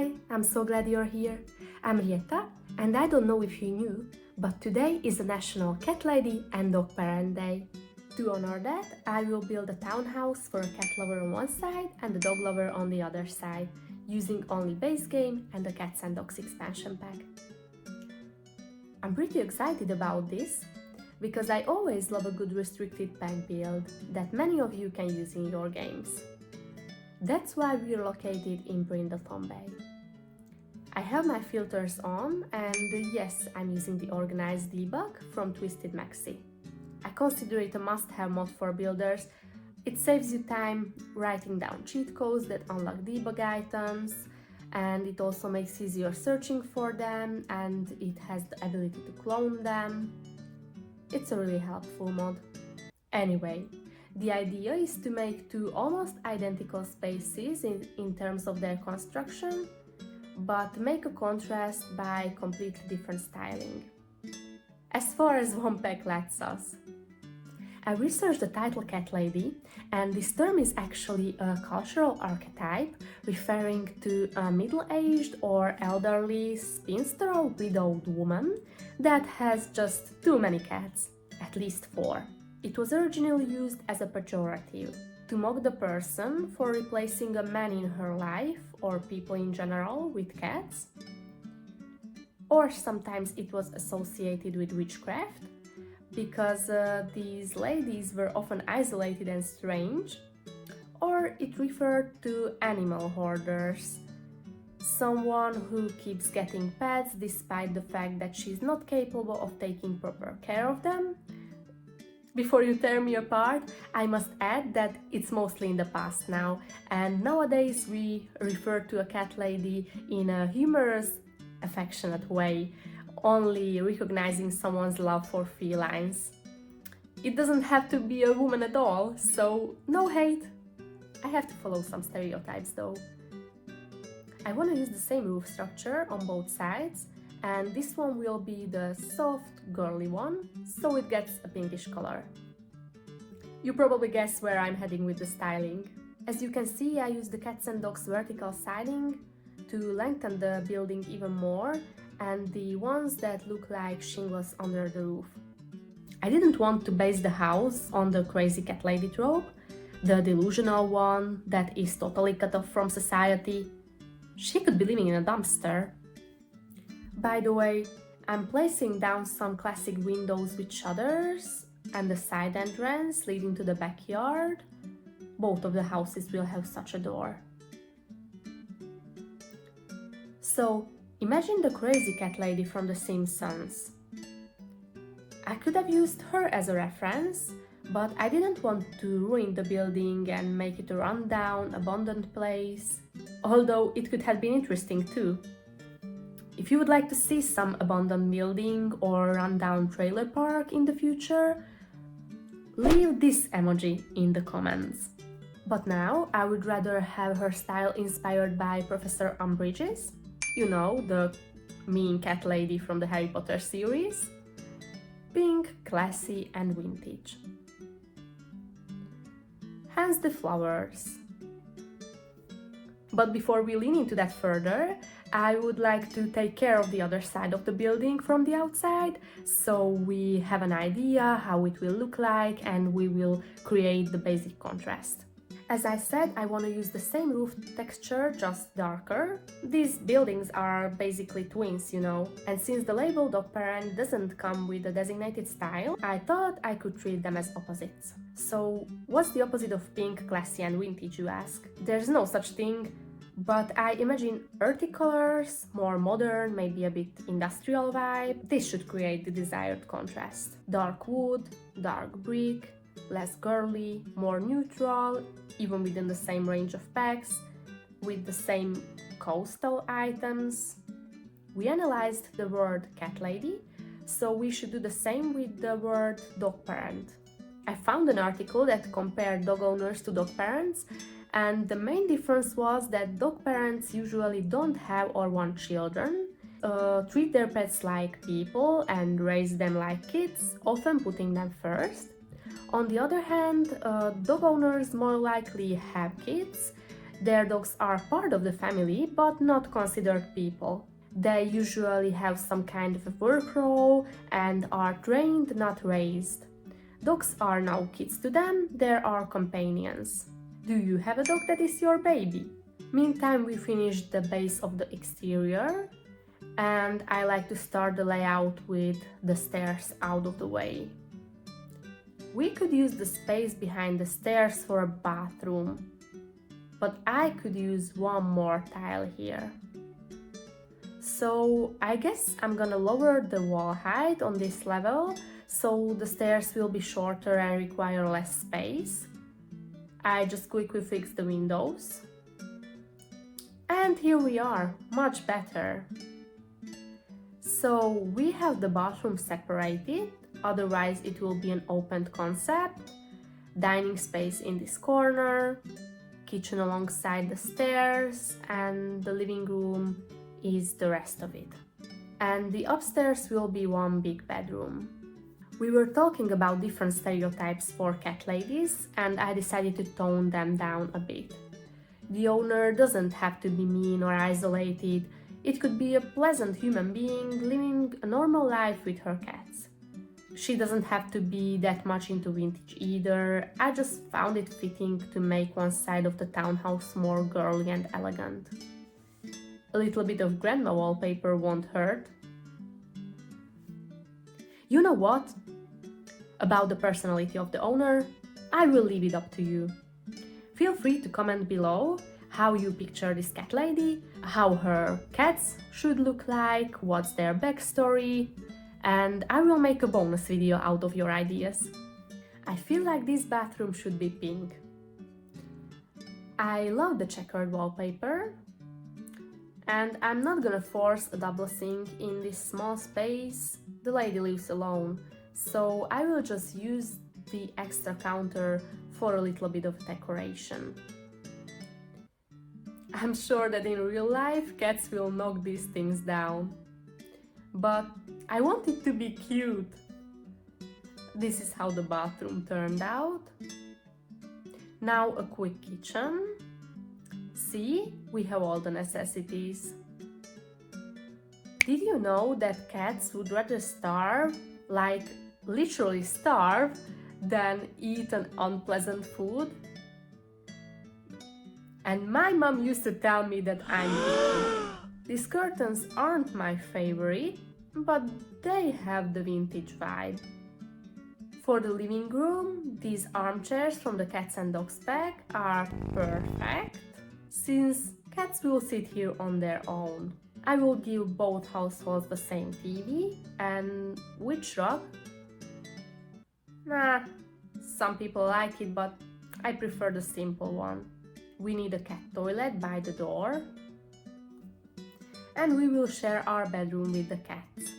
Hi, I'm so glad you're here. I'm Rieta, and I don't know if you knew, but today is the National Cat Lady and Dog Parent Day. To honor that, I will build a townhouse for a cat lover on one side and a dog lover on the other side, using only base game and the Cats and Dogs expansion pack. I'm pretty excited about this, because I always love a good restricted pack build that many of you can use in your games. That's why we're located in Brindleton Bay. I have my filters on, and yes, I'm using the organized debug from Twisted Maxi. I consider it a must-have mod for builders. It saves you time writing down cheat codes that unlock debug items, and it also makes easier searching for them, and it has the ability to clone them. It's a really helpful mod. Anyway, the idea is to make two almost identical spaces in terms of their construction, but make a contrast by completely different styling. As far as one pack lets us. I researched the title Cat Lady, and this term is actually a cultural archetype referring to a middle-aged or elderly spinster or widowed woman that has just too many cats, at least 4. It was originally used as a pejorative, to mock the person for replacing a man in her life, or people in general, with cats. Or sometimes it was associated with witchcraft, because these ladies were often isolated and strange. Or it referred to animal hoarders, someone who keeps getting pets despite the fact that she's not capable of taking proper care of them. Before you tear me apart, I must add that it's mostly in the past now, and nowadays we refer to a cat lady in a humorous, affectionate way, only recognizing someone's love for felines. It doesn't have to be a woman at all, so no hate. I have to follow some stereotypes though. I want to use the same roof structure on both sides, and this one will be the soft, girly one, so it gets a pinkish color. You probably guess where I'm heading with the styling. As you can see, I use the Cats and Dogs vertical siding to lengthen the building even more, and the ones that look like shingles under the roof. I didn't want to base the house on the crazy cat lady trope, the delusional one that is totally cut off from society. She could be living in a dumpster. By the way, I'm placing down some classic windows with shutters and the side entrance leading to the backyard. Both of the houses will have such a door. So, imagine the crazy cat lady from The Simpsons. I could have used her as a reference, but I didn't want to ruin the building and make it a rundown, abandoned place, although it could have been interesting too. If you would like to see some abandoned building or rundown trailer park in the future, leave this emoji in the comments. But now I would rather have her style inspired by Professor Umbridge's, you know, the mean cat lady from the Harry Potter series. Pink, classy and vintage. Hence the flowers. But before we lean into that further, I would like to take care of the other side of the building from the outside, so we have an idea how it will look like and we will create the basic contrast. As I said, I want to use the same roof texture, just darker. These buildings are basically twins, you know, and since the label Dog Parent doesn't come with a designated style, I thought I could treat them as opposites. So, what's the opposite of pink, classy and vintage, you ask? There's no such thing, but I imagine earthy colors, more modern, maybe a bit industrial vibe. This should create the desired contrast. Dark wood, dark brick, less girly, more neutral, even within the same range of packs, with the same coastal items. We analyzed the word cat lady, so we should do the same with the word dog parent. I found an article that compared dog owners to dog parents, and the main difference was that dog parents usually don't have or want children, treat their pets like people and raise them like kids, often putting them first. On the other hand, dog owners more likely have kids, Their dogs are part of the family, but not considered people. They usually have some kind of a work role and are trained, not raised. Dogs are now kids to them, they are companions. Do you have a dog that is your baby? Meantime, we finished the base of the exterior, and I like to start the layout with the stairs out of the way. We could use the space behind the stairs for a bathroom, but I could use one more tile here. So I guess I'm gonna lower the wall height on this level, so the stairs will be shorter and require less space. I just quickly fixed the windows. And here we are, much better. So we have the bathroom separated, otherwise it will be an open concept. Dining space in this corner, kitchen alongside the stairs, and the living room is the rest of it. And the upstairs will be one big bedroom. We were talking about different stereotypes for cat ladies, and I decided to tone them down a bit. The owner doesn't have to be mean or isolated. It could be a pleasant human being living a normal life with her cats. She doesn't have to be that much into vintage either. I just found it fitting to make one side of the townhouse more girly and elegant. A little bit of grandma wallpaper won't hurt. You know what? About the personality of the owner, I will leave it up to you. Feel free to comment below how you picture this cat lady, how her cats should look like, what's their backstory, and I will make a bonus video out of your ideas. I feel like this bathroom should be pink. I love the checkered wallpaper, and I'm not gonna force a double sink in this small space. The lady lives alone, so I will just use the extra counter for a little bit of decoration. I'm sure that in real life cats will knock these things down, but I want it to be cute. This is how the bathroom turned out. Now a quick kitchen. See, we have all the necessities. Did you know that cats would rather starve, like literally starve, than eat an unpleasant food? And my mom used to tell me that I'm picky. These curtains aren't my favorite, but they have the vintage vibe. For the living room, these armchairs from the Cats and Dogs pack are perfect, since cats will sit here on their own. I will give both households the same TV, and which rug? Nah, some people like it, but I prefer the simple one. We need a cat toilet by the door, and we will share our bedroom with the cats.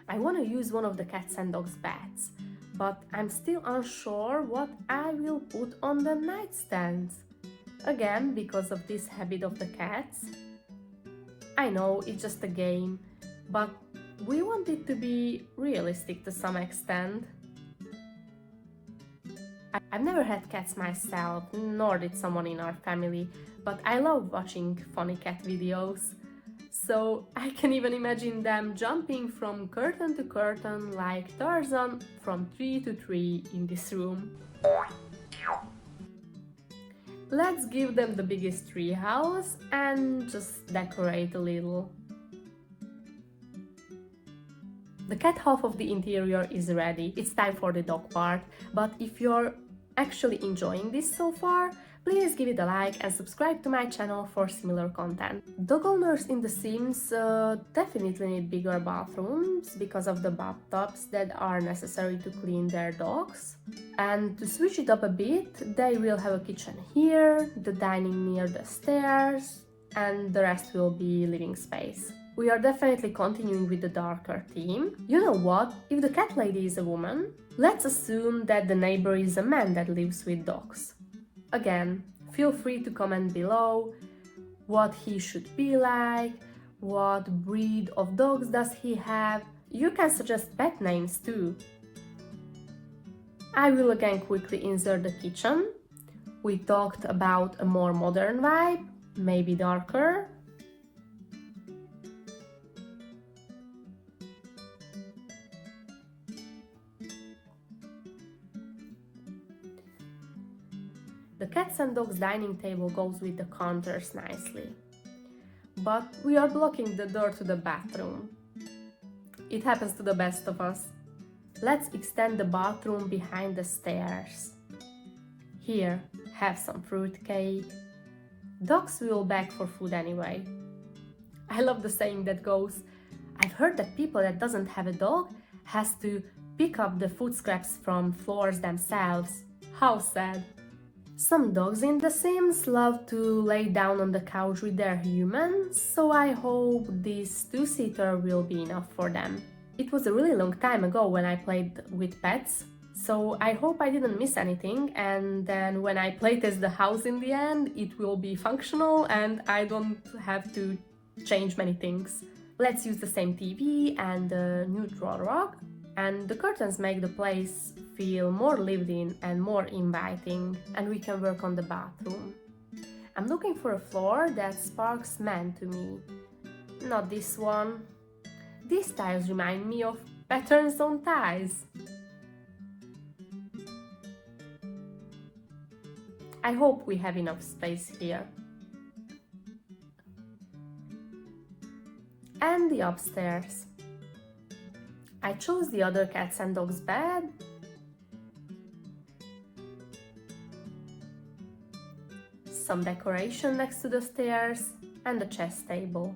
I want to use one of the Cats and Dogs beds, but I'm still unsure what I will put on the nightstands. Again, because of this habit of the cats. I know it's just a game, but we want it to be realistic to some extent. I've never had cats myself, nor did someone in our family, but I love watching funny cat videos. So I can even imagine them jumping from curtain to curtain like Tarzan from tree to tree in this room. Let's give them the biggest tree house and just decorate a little. The cat half of the interior is ready. It's time for the dog part, but if you're actually enjoying this so far, please give it a like and subscribe to my channel for similar content. Dog owners in The Sims definitely need bigger bathrooms because of the bathtubs that are necessary to clean their dogs. And to switch it up a bit, they will have a kitchen here, the dining near the stairs, and the rest will be living space. We are definitely continuing with the darker theme. You know what? If the cat lady is a woman, let's assume that the neighbor is a man that lives with dogs. Again, feel free to comment below what he should be like, what breed of dogs does he have. You can suggest pet names too. I will again quickly insert the kitchen. We talked about a more modern vibe, maybe darker. The cats and dogs dining table goes with the counters nicely. But we are blocking the door to the bathroom. It happens to the best of us. Let's extend the bathroom behind the stairs. Here, have some fruit cake. Dogs will beg for food anyway. I love the saying that goes, I've heard that people that doesn't have a dog has to pick up the food scraps from floors themselves. How sad. Some dogs in The Sims love to lay down on the couch with their humans, so I hope this two-seater will be enough for them. It was a really long time ago when I played with pets, so I hope I didn't miss anything, and then when I playtest the house in the end, it will be functional and I don't have to change many things. Let's use the same TV and the neutral rug, and the curtains make the place feel more lived in and more inviting, and we can work on the bathroom. I'm looking for a floor that sparks man to me. Not this one. These tiles remind me of patterns on ties. I hope we have enough space here. And the upstairs. I chose the other cats and dogs bed. Some decoration next to the stairs and a chess table.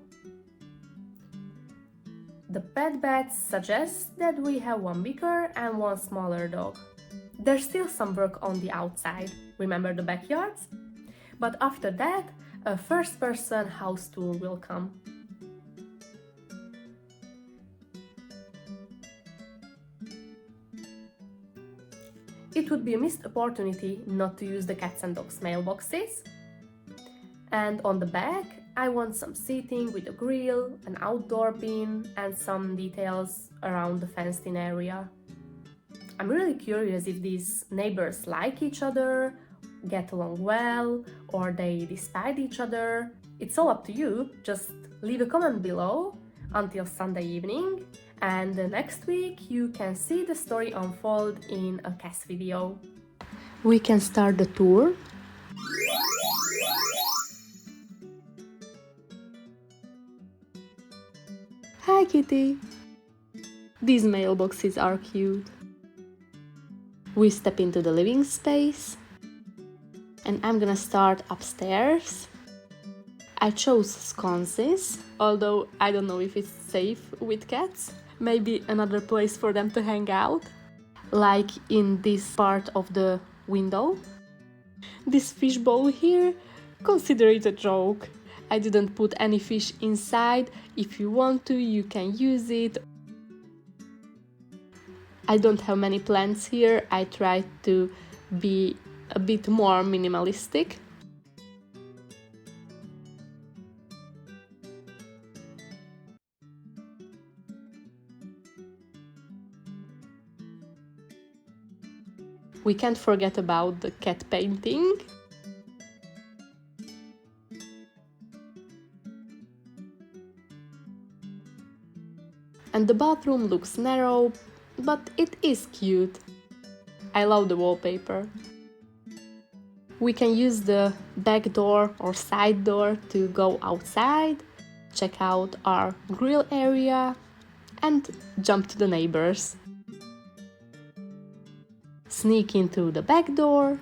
The pet beds suggest that we have one bigger and one smaller dog. There's still some work on the outside, remember the backyards? But after that, a first-person house tour will come. It would be a missed opportunity not to use the cats and dogs mailboxes. And on the back, I want some seating with a grill, an outdoor bin, and some details around the fenced-in area. I'm really curious if these neighbors like each other, get along well, or they despise each other. It's all up to you, just leave a comment below until Sunday evening, and next week you can see the story unfold in a cast video. We can start the tour. Hi kitty! These mailboxes are cute. We step into the living space, and I'm gonna start upstairs. I chose sconces, although I don't know if it's safe with cats. Maybe another place for them to hang out, like in this part of the window. This fishbowl here, consider it a joke. I didn't put any fish inside. If you want to, you can use it. I don't have many plants here. I tried to be a bit more minimalistic. We can't forget about the cat painting. And the bathroom looks narrow, but it is cute. I love the wallpaper. We can use the back door or side door to go outside, check out our grill area, and jump to the neighbors. Sneak into the back door.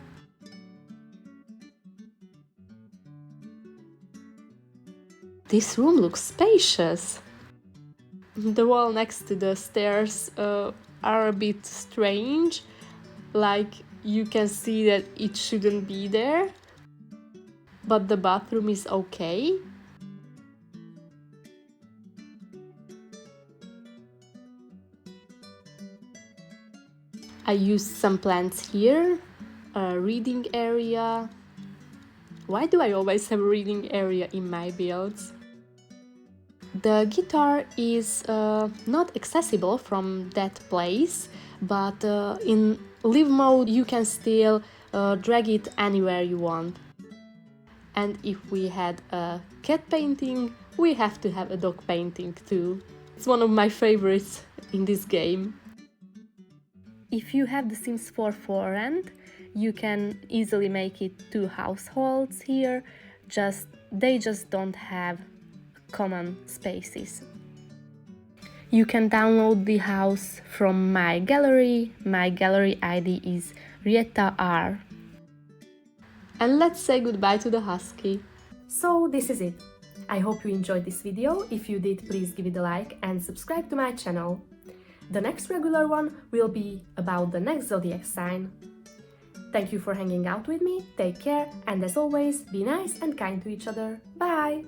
This room looks spacious. The wall next to the stairs are a bit strange, like you can see that it shouldn't be there, but the bathroom is okay. I used some plants here, a reading area. Why do I always have a reading area in my builds? The guitar is not accessible from that place, but in live mode you can still drag it anywhere you want. And if we had a cat painting, we have to have a dog painting too. It's one of my favorites in this game. If you have The Sims 4 for rent, you can easily make it 2 households here, they just don't have common spaces. You can download the house from my gallery. My gallery ID is Rietta R. And let's say goodbye to the husky. So this is it. I hope you enjoyed this video. If you did, please give it a like and subscribe to my channel. The next regular one will be about the next zodiac sign. Thank you for hanging out with me, take care, and as always, be nice and kind to each other. Bye!